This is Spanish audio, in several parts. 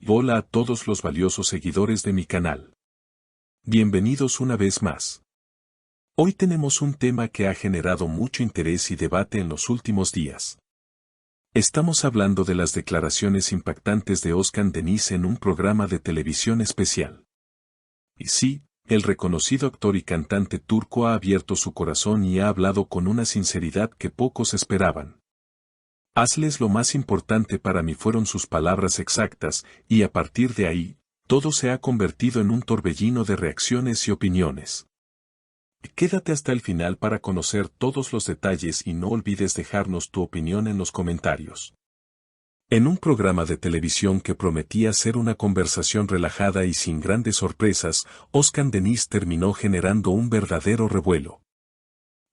Hola a todos los valiosos seguidores de mi canal. Bienvenidos una vez más. Hoy tenemos un tema que ha generado mucho interés y debate en los últimos días. Estamos hablando de las declaraciones impactantes de Özkan Deniz en un programa de televisión especial. Y sí, el reconocido actor y cantante turco ha abierto su corazón y ha hablado con una sinceridad que pocos esperaban. Hazles lo más importante para mí fueron sus palabras exactas, y a partir de ahí, todo se ha convertido en un torbellino de reacciones y opiniones. Quédate hasta el final para conocer todos los detalles y no olvides dejarnos tu opinión en los comentarios. En un programa de televisión que prometía ser una conversación relajada y sin grandes sorpresas, Özkan Deniz terminó generando un verdadero revuelo.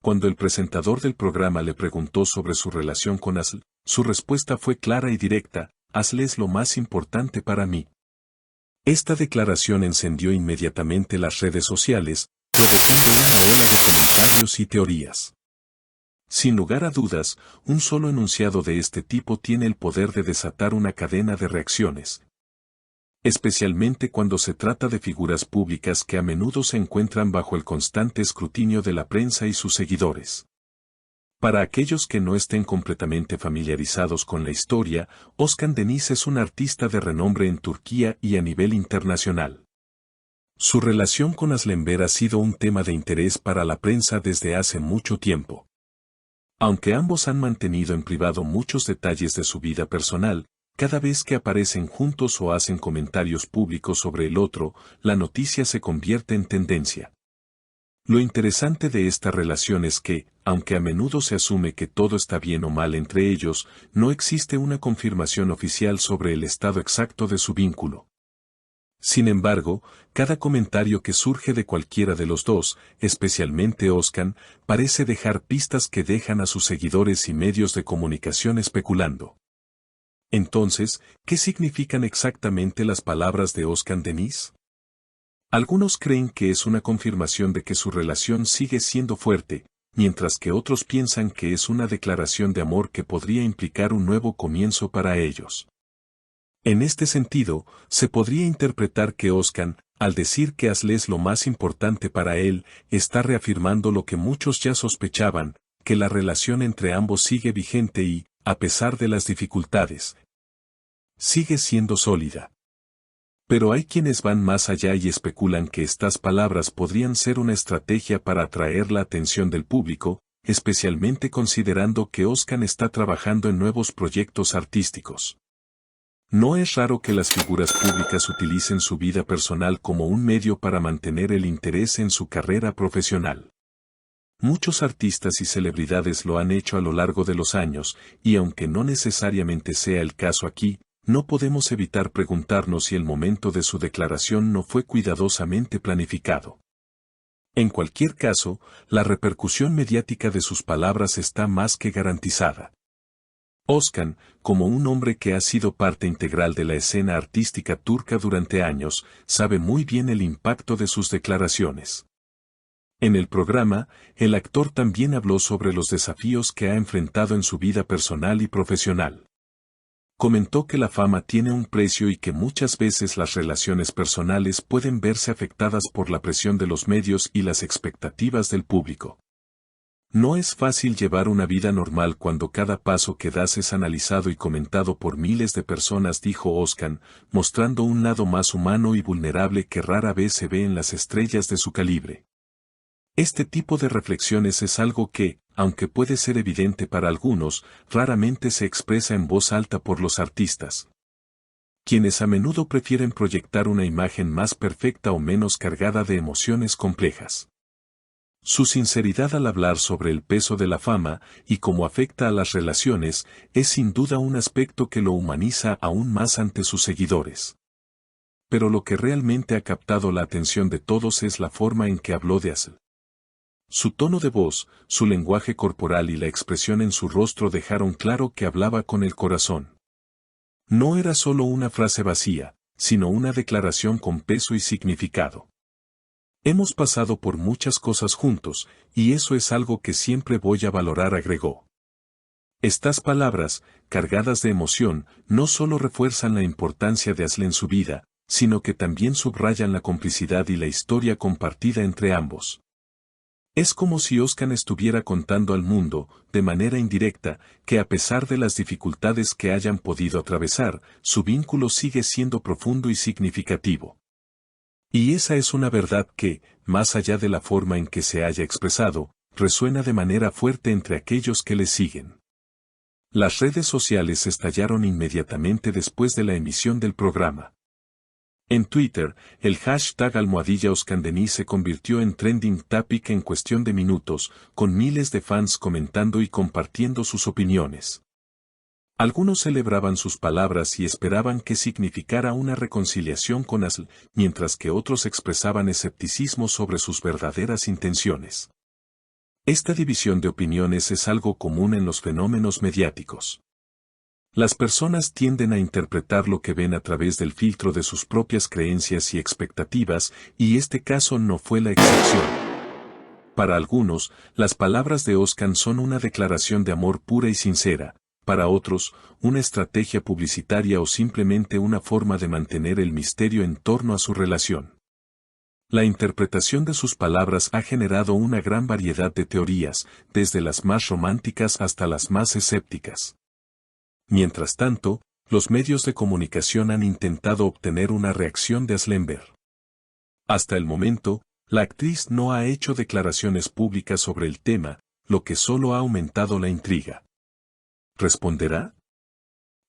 Cuando el presentador del programa le preguntó sobre su relación con Aslı, su respuesta fue clara y directa: Aslı es lo más importante para mí. Esta declaración encendió inmediatamente las redes sociales, provocando una ola de comentarios y teorías. Sin lugar a dudas, un solo enunciado de este tipo tiene el poder de desatar una cadena de reacciones. Especialmente cuando se trata de figuras públicas que a menudo se encuentran bajo el constante escrutinio de la prensa y sus seguidores. Para aquellos que no estén completamente familiarizados con la historia, Özkan Deniz es un artista de renombre en Turquía y a nivel internacional. Su relación con Aslı Enver ha sido un tema de interés para la prensa desde hace mucho tiempo. Aunque ambos han mantenido en privado muchos detalles de su vida personal, cada vez que aparecen juntos o hacen comentarios públicos sobre el otro, la noticia se convierte en tendencia. Lo interesante de esta relación es que, aunque a menudo se asume que todo está bien o mal entre ellos, no existe una confirmación oficial sobre el estado exacto de su vínculo. Sin embargo, cada comentario que surge de cualquiera de los dos, especialmente Özkan, parece dejar pistas que dejan a sus seguidores y medios de comunicación especulando. Entonces, ¿qué significan exactamente las palabras de Özkan Deniz? Algunos creen que es una confirmación de que su relación sigue siendo fuerte, mientras que otros piensan que es una declaración de amor que podría implicar un nuevo comienzo para ellos. En este sentido, se podría interpretar que Özkan, al decir que Aslı es lo más importante para él, está reafirmando lo que muchos ya sospechaban, que la relación entre ambos sigue vigente y, a pesar de las dificultades, sigue siendo sólida. Pero hay quienes van más allá y especulan que estas palabras podrían ser una estrategia para atraer la atención del público, especialmente considerando que Özkan está trabajando en nuevos proyectos artísticos. No es raro que las figuras públicas utilicen su vida personal como un medio para mantener el interés en su carrera profesional. Muchos artistas y celebridades lo han hecho a lo largo de los años, y aunque no necesariamente sea el caso aquí, no podemos evitar preguntarnos si el momento de su declaración no fue cuidadosamente planificado. En cualquier caso, la repercusión mediática de sus palabras está más que garantizada. Özkan, como un hombre que ha sido parte integral de la escena artística turca durante años, sabe muy bien el impacto de sus declaraciones. En el programa, el actor también habló sobre los desafíos que ha enfrentado en su vida personal y profesional. Comentó que la fama tiene un precio y que muchas veces las relaciones personales pueden verse afectadas por la presión de los medios y las expectativas del público. No es fácil llevar una vida normal cuando cada paso que das es analizado y comentado por miles de personas, dijo Özkan, mostrando un lado más humano y vulnerable que rara vez se ve en las estrellas de su calibre. Este tipo de reflexiones es algo que, aunque puede ser evidente para algunos, raramente se expresa en voz alta por los artistas, quienes a menudo prefieren proyectar una imagen más perfecta o menos cargada de emociones complejas. Su sinceridad al hablar sobre el peso de la fama y cómo afecta a las relaciones es sin duda un aspecto que lo humaniza aún más ante sus seguidores. Pero lo que realmente ha captado la atención de todos es la forma en que habló de Aslı. Su tono de voz, su lenguaje corporal y la expresión en su rostro dejaron claro que hablaba con el corazón. No era solo una frase vacía, sino una declaración con peso y significado. Hemos pasado por muchas cosas juntos, y eso es algo que siempre voy a valorar, agregó. Estas palabras, cargadas de emoción, no solo refuerzan la importancia de Asle en su vida, sino que también subrayan la complicidad y la historia compartida entre ambos. Es como si Özcan estuviera contando al mundo, de manera indirecta, que a pesar de las dificultades que hayan podido atravesar, su vínculo sigue siendo profundo y significativo. Y esa es una verdad que, más allá de la forma en que se haya expresado, resuena de manera fuerte entre aquellos que le siguen. Las redes sociales estallaron inmediatamente después de la emisión del programa. En Twitter, el hashtag #OzcanDeniz se convirtió en trending topic en cuestión de minutos, con miles de fans comentando y compartiendo sus opiniones. Algunos celebraban sus palabras y esperaban que significara una reconciliación con Asle, mientras que otros expresaban escepticismo sobre sus verdaderas intenciones. Esta división de opiniones es algo común en los fenómenos mediáticos. Las personas tienden a interpretar lo que ven a través del filtro de sus propias creencias y expectativas, y este caso no fue la excepción. Para algunos, las palabras de Özcan son una declaración de amor pura y sincera, para otros, una estrategia publicitaria o simplemente una forma de mantener el misterio en torno a su relación. La interpretación de sus palabras ha generado una gran variedad de teorías, desde las más románticas hasta las más escépticas. Mientras tanto, los medios de comunicación han intentado obtener una reacción de Aslemberg. Hasta el momento, la actriz no ha hecho declaraciones públicas sobre el tema, lo que solo ha aumentado la intriga. ¿Responderá?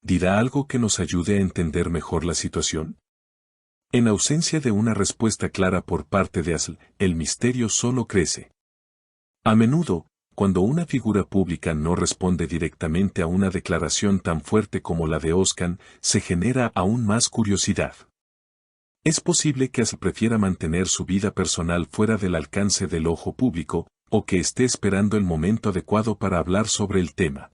¿Dirá algo que nos ayude a entender mejor la situación? En ausencia de una respuesta clara por parte de Asle, el misterio solo crece. A menudo, cuando una figura pública no responde directamente a una declaración tan fuerte como la de Özcan, se genera aún más curiosidad. Es posible que Asle prefiera mantener su vida personal fuera del alcance del ojo público, o que esté esperando el momento adecuado para hablar sobre el tema.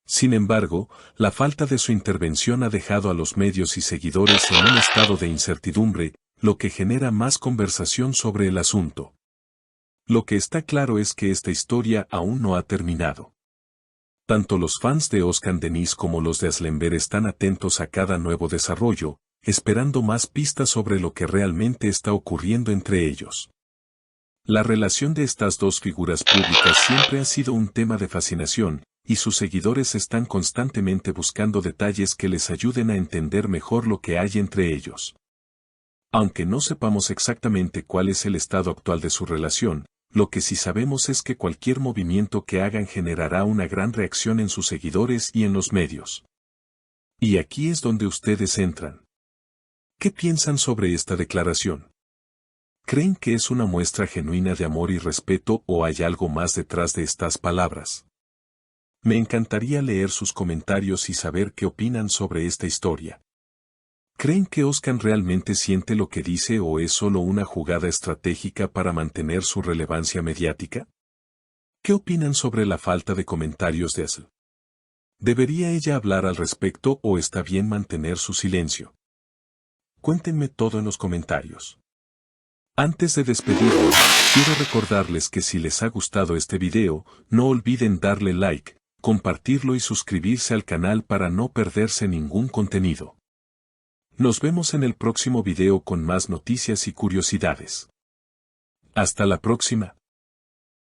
Sin embargo, la falta de su intervención ha dejado a los medios y seguidores en un estado de incertidumbre, lo que genera más conversación sobre el asunto. Lo que está claro es que esta historia aún no ha terminado. Tanto los fans de OzcanDeniz como los de Aslemberg están atentos a cada nuevo desarrollo, esperando más pistas sobre lo que realmente está ocurriendo entre ellos. La relación de estas dos figuras públicas siempre ha sido un tema de fascinación, y sus seguidores están constantemente buscando detalles que les ayuden a entender mejor lo que hay entre ellos. Aunque no sepamos exactamente cuál es el estado actual de su relación, lo que sí sabemos es que cualquier movimiento que hagan generará una gran reacción en sus seguidores y en los medios. Y aquí es donde ustedes entran. ¿Qué piensan sobre esta declaración? ¿Creen que es una muestra genuina de amor y respeto o hay algo más detrás de estas palabras? Me encantaría leer sus comentarios y saber qué opinan sobre esta historia. ¿Creen que Özcan realmente siente lo que dice o es solo una jugada estratégica para mantener su relevancia mediática? ¿Qué opinan sobre la falta de comentarios de Asle? ¿Debería ella hablar al respecto o está bien mantener su silencio? Cuéntenme todo en los comentarios. Antes de despedirnos, quiero recordarles que si les ha gustado este video, no olviden darle like, compartirlo y suscribirse al canal para no perderse ningún contenido. Nos vemos en el próximo video con más noticias y curiosidades. Hasta la próxima.